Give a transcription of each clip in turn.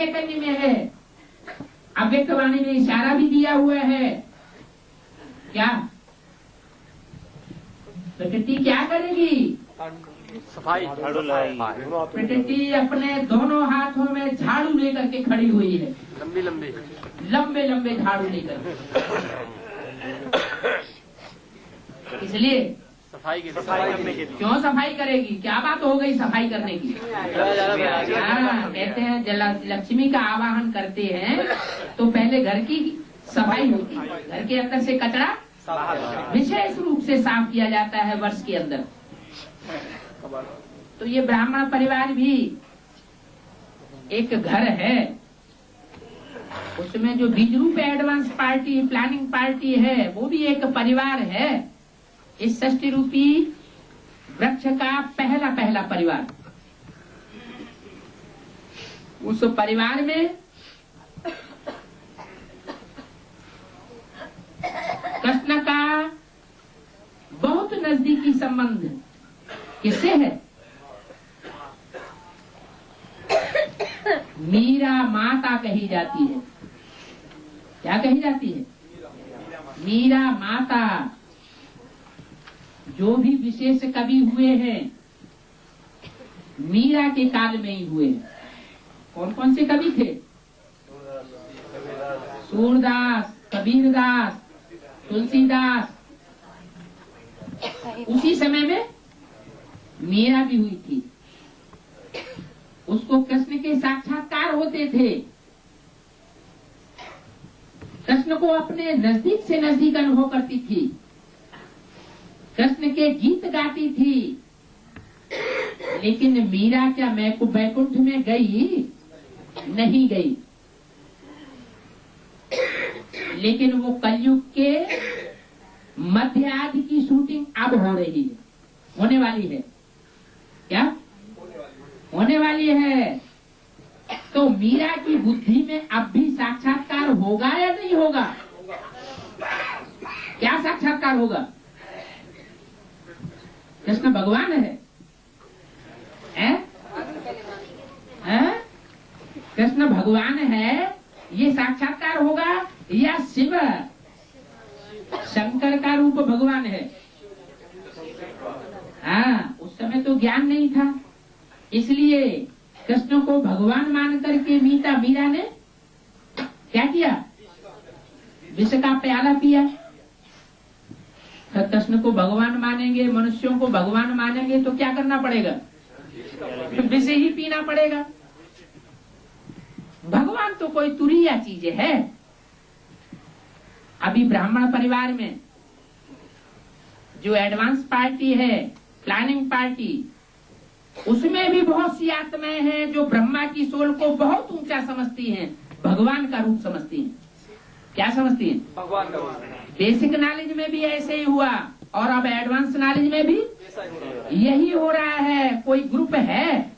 चैतन्य में है। अव्यक्त वाणी में इशारा भी दिया हुआ है। क्या प्रकृति क्या करेगी? सफाई, झाड़ू लगाएगी। प्रकृति अपने दोनों हाथों में झाड़ू लेकर के खड़ी हुई है, लंबे लंबे लंबे लंबे झाड़ू लेकर। इसलिए सफाई करने के लिए। क्यों सफाई करेगी? क्या बात हो गई सफाई करने की? कहते हैं जल लक्ष्मी का आवाहन करते हैं तो पहले घर की सफाई होती है, घर के अंदर से कचरा विशेष रूप से साफ किया जाता है वर्ष के अंदर। तो ये ब्राह्मण परिवार भी एक घर है, उसमें जो बीज रूप एडवांस पार्टी प्लानिंग पार्टी है वो भी एक परिवार है। इस षष्टि रूपी वृक्ष का पहला परिवार। उस परिवार में कृष्ण का बहुत नजदीकी संबंध किससे है? मीरा माता कही जाती है। क्या कही जाती है? मीरा माता। जो भी विशेष कवि हुए हैं मीरा के काल में ही हुए हैं। कौन कौन से कवि थे? सूरदास, कबीरदास, तुलसीदास। उसी समय में मीरा भी हुई थी। उसको कृष्ण के साक्षात्कार होते थे। कृष्ण को अपने नजदीक से नजदीक अनुभव करती थी, कृष्ण के गीत गाती थी। लेकिन मीरा क्या वैकुंठ में गई? नहीं गई। लेकिन वो कलयुग के मध्य आदि की शूटिंग अब हो रही है, होने वाली है। क्या होने वाली है? तो मीरा की बुद्धि में अब भी साक्षात्कार होगा या नहीं होगा? क्या साक्षात्कार होगा? कृष्ण भगवान है, कृष्ण भगवान है, ये साक्षात्कार होगा या शिव शंकर का रूप भगवान है? हाँ, उस समय तो ज्ञान नहीं था, इसलिए कृष्ण को भगवान मान करके मीरा ने क्या किया? विष का प्याला पिया। कृष्ण को भगवान मानेंगे, मनुष्यों को भगवान मानेंगे तो क्या करना पड़ेगा? विष ही पीना पड़ेगा। भगवान तो कोई तुरीय चीज है। अभी ब्राह्मण परिवार में जो एडवांस पार्टी है, प्लानिंग पार्टी, उसमें भी बहुत सी आत्माएं हैं जो ब्रह्मा की सोल को बहुत ऊंचा समझती हैं, भगवान का रूप समझती हैं। क्या समझती हैं? भगवान का। बेसिक नॉलेज में भी ऐसे ही हुआ और अब एडवांस नॉलेज में भी यही हो रहा है। कोई ग्रुप है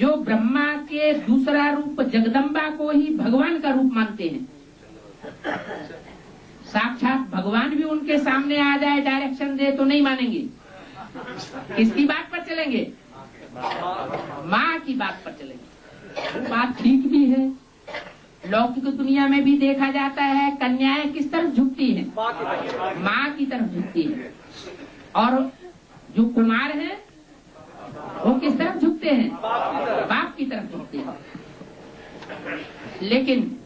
जो ब्रह्मा के दूसरा रूप जगदम्बा को ही भगवान का रूप मानते हैं। साक्षात भगवान भी उनके सामने आ जाए, डायरेक्शन दे तो नहीं मानेंगे। किसकी बात पर चलेंगे? माँ की बात पर चलेंगे। वो बात ठीक भी है। लौकिक दुनिया में भी देखा जाता है कन्याएं किस तरफ झुकती हैं? माँ की तरफ झुकती है। और जो कुमार हैं वो किस तरफ झुकते हैं? बाप की तरफ झुकते हैं। लेकिन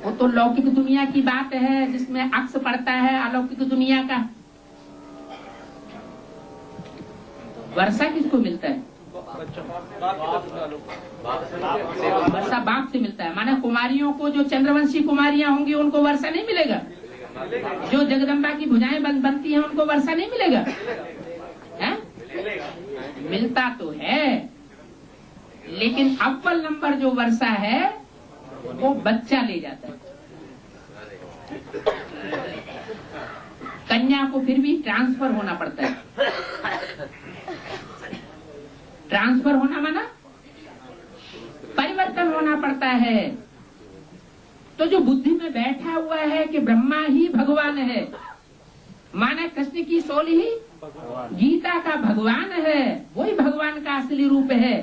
वो तो लौकिक दुनिया की बात है जिसमें अक्स पड़ता है अलौकिक दुनिया का। वर्षा किसको मिलता है? वर्षा बाप से मिलता है। माने कुमारियों को, जो चंद्रवंशी कुमारियां होंगी उनको वर्षा नहीं मिलेगा। जो जगदम्बा की भुजाएं बनती हैं उनको वर्षा नहीं मिलेगा। है? मिलता तो है, लेकिन अव्वल नंबर जो वर्षा है वो बच्चा ले जाता है। कन्या को फिर भी ट्रांसफर होना पड़ता है। ट्रांसफर होना माना परिवर्तन होना पड़ता है। तो जो बुद्धि में बैठा हुआ है कि ब्रह्मा ही भगवान है, माना कृष्ण की सोल ही गीता का भगवान है, वही भगवान का असली रूप है।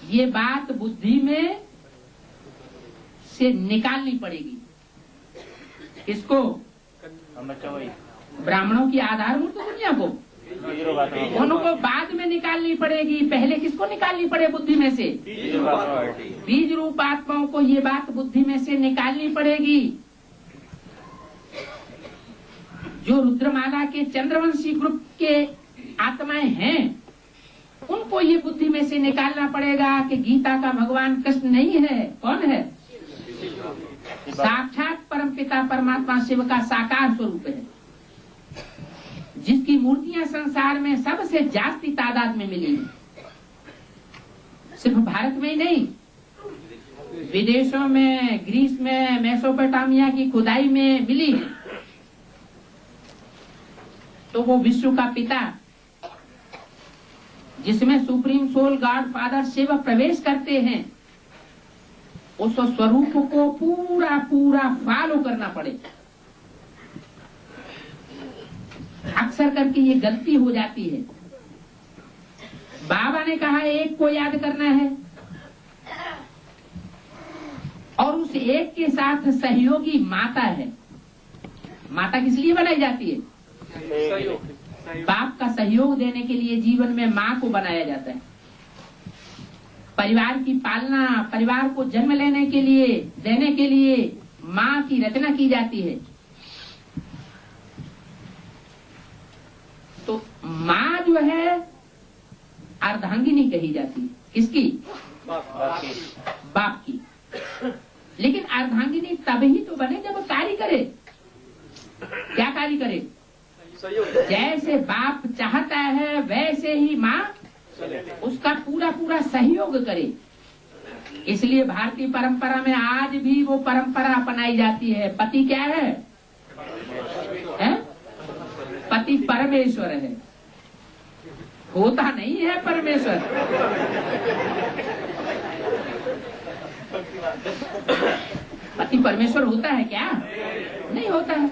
ये बात बुद्धि में से निकालनी पड़ेगी। इसको ब्राह्मणों की आधारभूत दुनिया को उनको बाद में निकालनी पड़ेगी। पहले किसको निकालनी पड़े बुद्धि में से? बीज रूप आत्माओं को ये बात बुद्धि में से निकालनी पड़ेगी। जो रुद्रमाला के चंद्रवंशी ग्रुप के आत्माएं हैं उनको ये बुद्धि में से निकालना पड़ेगा कि गीता का भगवान कृष्ण नहीं है। कौन है? साक्षात परमपिता परमात्मा शिव का साकार स्वरूप है, जिसकी मूर्तियां संसार में सबसे जास्ती तादाद में मिली हैं। सिर्फ भारत में ही नहीं, विदेशों में, ग्रीस में, मेसोपोटामिया की खुदाई में मिली है। तो वो विश्व का पिता, जिसमें supreme soul God Father Shiva प्रवेश करते हैं, उस स्वरूप को पूरा पूरा फॉलो करना पड़े। अक्सर करके ये गलती हो जाती है। बाबा ने कहा एक को याद करना है और उस एक के साथ सहयोगी माता है। माता किस लिए बनाई जाती है? बाप का सहयोग देने के लिए जीवन में माँ को बनाया जाता है। परिवार की पालना, परिवार को जन्म देने के लिए माँ की रचना की जाती है। तो माँ जो है अर्धांगिनी कही जाती है। किसकी? बाप की। लेकिन अर्धांगिनी तभी तो बने जब कार्य करे। क्या कार्य करे? जैसे बाप चाहता है वैसे ही माँ उसका पूरा पूरा सहयोग करे। इसलिए भारतीय परंपरा में आज भी वो परंपरा अपनाई जाती है। पति क्या है? पति परमेश्वर है। होता नहीं है परमेश्वर। पति परमेश्वर होता है क्या? नहीं होता है।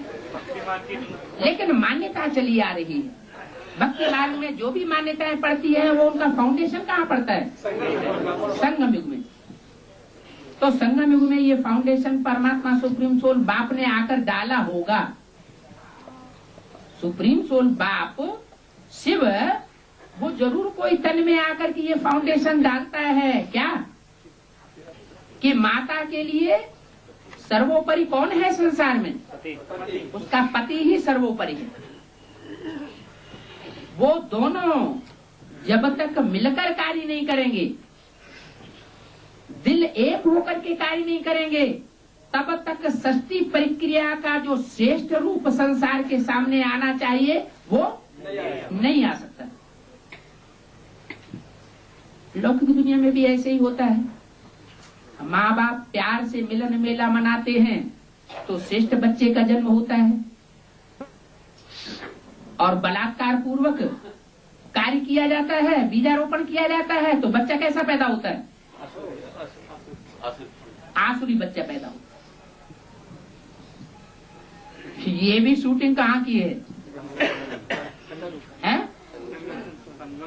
लेकिन मान्यता चली आ रही है। भक्ति मार्ग में जो भी मान्यताएं पड़ती है वो उनका फाउंडेशन कहाँ पड़ता है? संगम युग में। तो संगम युग में ये फाउंडेशन परमात्मा सुप्रीम सोल बाप ने आकर डाला होगा। सुप्रीम सोल बाप शिव वो जरूर कोई तन में आकर के ये फाउंडेशन डालता है। क्या? कि माता के लिए सर्वोपरि कौन है संसार में? उसका पति ही सर्वोपरि है। वो दोनों जब तक मिलकर कार्य नहीं करेंगे, दिल एक होकर के कार्य नहीं करेंगे, तब तक सृष्टि प्रक्रिया का जो श्रेष्ठ रूप संसार के सामने आना चाहिए वो नहीं आ सकता। लौकिक दुनिया में भी ऐसे ही होता है। माँ बाप प्यार से मिलन मेला मनाते हैं तो श्रेष्ठ बच्चे का जन्म होता है, और बलात्कार पूर्वक कार्य किया जाता है, बीजारोपण किया जाता है, तो बच्चा कैसा पैदा होता है? आसुरी बच्चा पैदा होता है। ये भी शूटिंग कहाँ की है?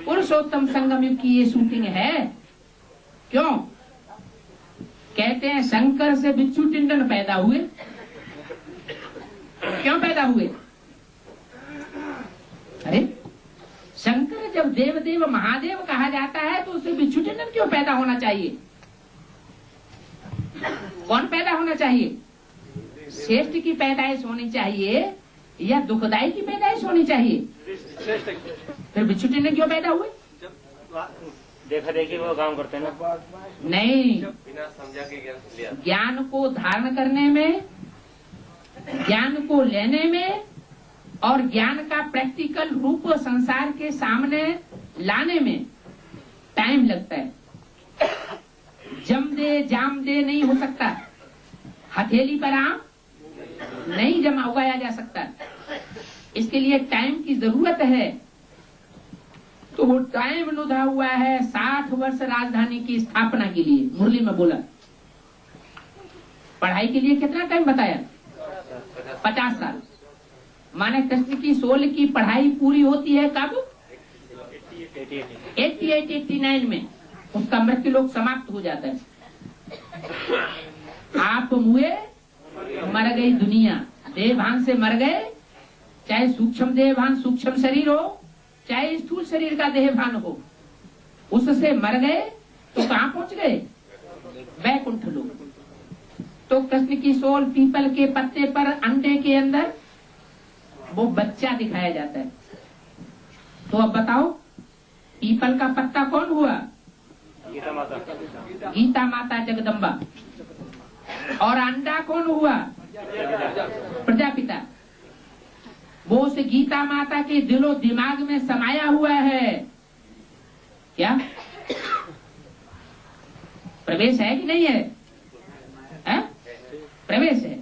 पुरुषोत्तम संगम युग की ये शूटिंग है। क्यों? कहते हैं शंकर से बिच्छू टिंडन पैदा हुए। क्यों पैदा हुए? अरे शंकर जब देवदेव महादेव कहा जाता है तो उसे बिच्छू टिंडन क्यों पैदा होना चाहिए? कौन पैदा होना चाहिए? श्रेष्ठ की पैदाइश होनी चाहिए या दुखदाई की पैदाइश होनी चाहिए? फिर बिच्छू टिंडन क्यों पैदा हुए? देखा देखी वो काम करते हैं ना। नहीं, ज्ञान को धारण करने में, ज्ञान को लेने में और ज्ञान का प्रैक्टिकल रूप संसार के सामने लाने में टाइम लगता है। जम दे जाम दे नहीं हो सकता। हथेली पर आम नहीं जमा उगाया जा सकता। इसके लिए टाइम की जरूरत है। तो वो टाइम लुधा हुआ है 60 वर्ष राजधानी की स्थापना के लिए। मुरली में बोला पढ़ाई के लिए कितना टाइम बताया? 50 साल। माने कृष्ण की सोल की पढ़ाई पूरी होती है कब? 88-89 में। उसका मृत्यु लोक समाप्त हो जाता है। आप मुए मर गई दुनिया, देहभान से मर गए, चाहे सूक्ष्म देहभान सूक्ष्म शरीर हो, चाहे स्थूल शरीर का देहभान हो, उससे मर गए तो कहाँ पहुंच गए? वैकुंठ लोक। तो कृष्ण की सोल पीपल के पत्ते पर अंडे के अंदर वो बच्चा दिखाया जाता है। तो अब बताओ पीपल का पत्ता कौन हुआ? गीता माता। गीता माता जगदम्बा। और अंडा कौन हुआ? प्रजापिता। वो उस गीता माता के दिलो दिमाग में समाया हुआ है। क्या प्रवेश है कि नहीं है? प्रवेश है।